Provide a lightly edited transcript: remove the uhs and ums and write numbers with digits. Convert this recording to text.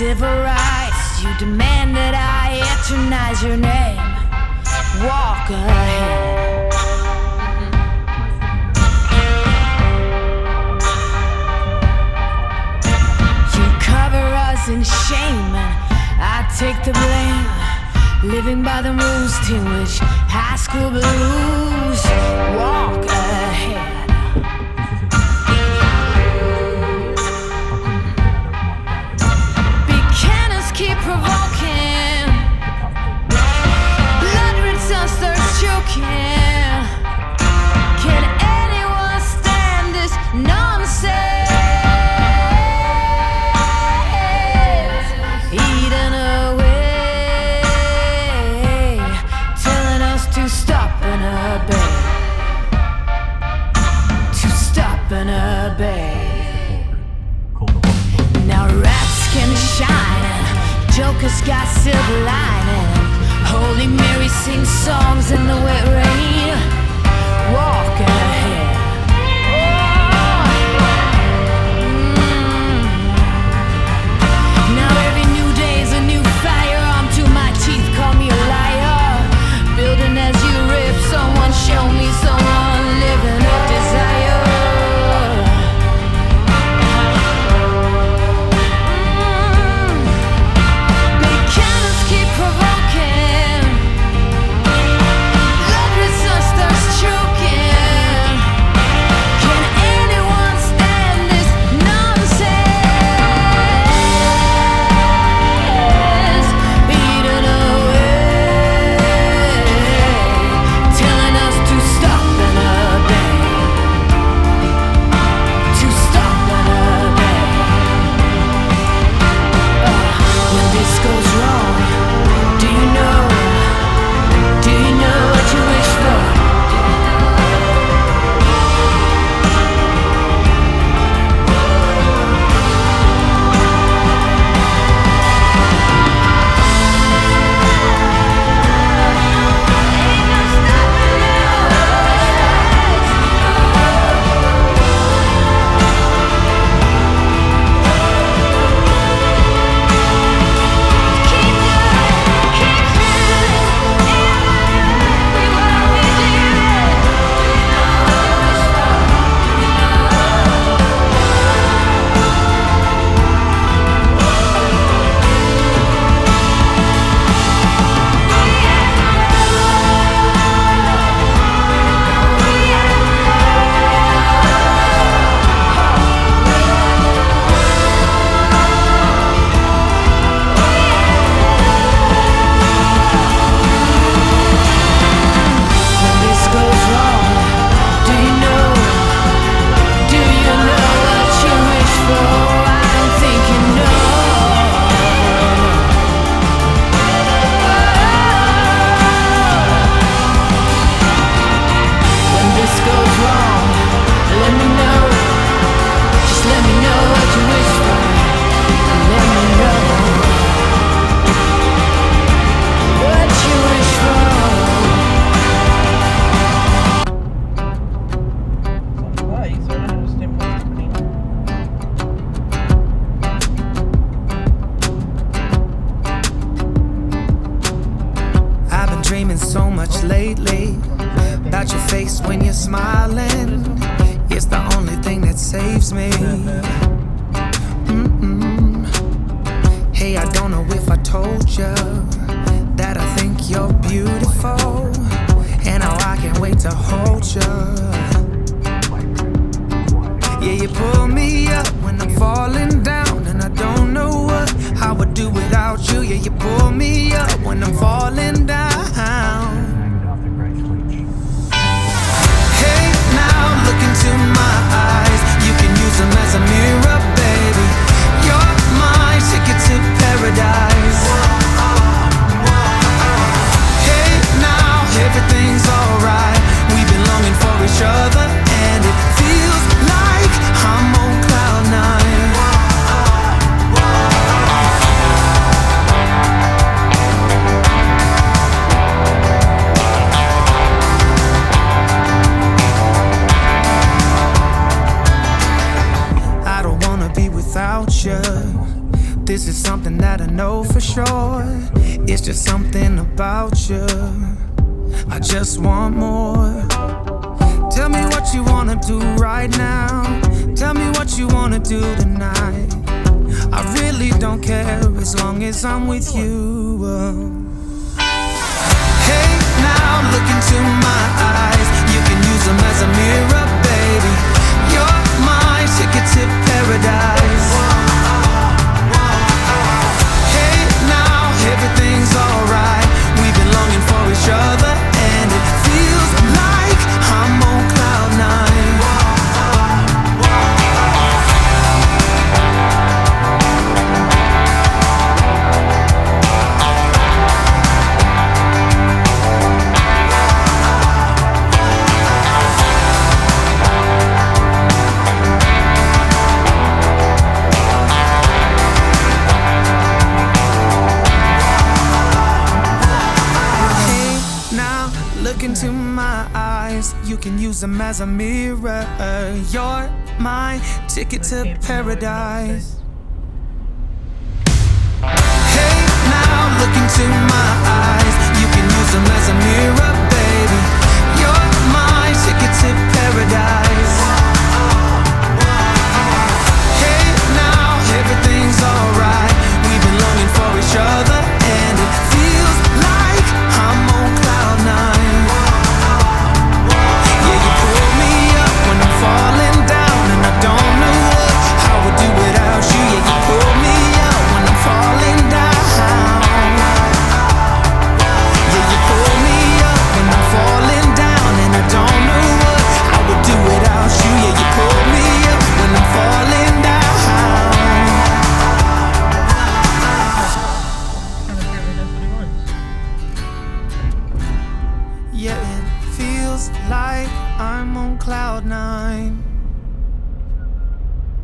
civil rights. You demand that I eternize your name. Walk ahead. You cover us in shame and I take the blame. Living by the rules to which high school blues. Walk ahead. Keep provoking, blood rinse us, thirst choking. Can anyone stand this nonsense? Eating away, telling us to stop and obey, to stop and obey. Now rats can shine, Jokers got silver lining. Holy Mary sings songs in the wet rain. Walk ahead. Now every new day's a new firearm to my teeth. Call me a liar. Building as you rip. Someone show me someone living up desire. Everything's alright. We've been longing for each other, and it feels like I'm on cloud nine. this is something that I know for sure. It's just something about you. I just want more. Tell me what you wanna do right now. Tell me what you wanna do tonight. I really don't care as long as I'm with you. Hey, now look into my eyes. You can use them as a mirror, baby. You're my ticket to paradise. Hey, now everything's alright. We've been longing for each other, and it feels like I'm on cloud nine. Look into my eyes, you can use them as a mirror. You're my ticket to paradise. Hey, now look into my eyes, you can use them as a mirror, baby. You're my ticket to paradise. Hey, now everything's alright. We've been longing for each other, and it feels like I'm on cloud nine. Falling down and I don't know how I would do without you. Yeah, you pull me up when I'm falling down. Yeah, you pull me up when I'm falling down, and I don't know what I would do without you. Yeah, you pull me up when I'm falling down. Yeah, it feels like I'm on cloud nine.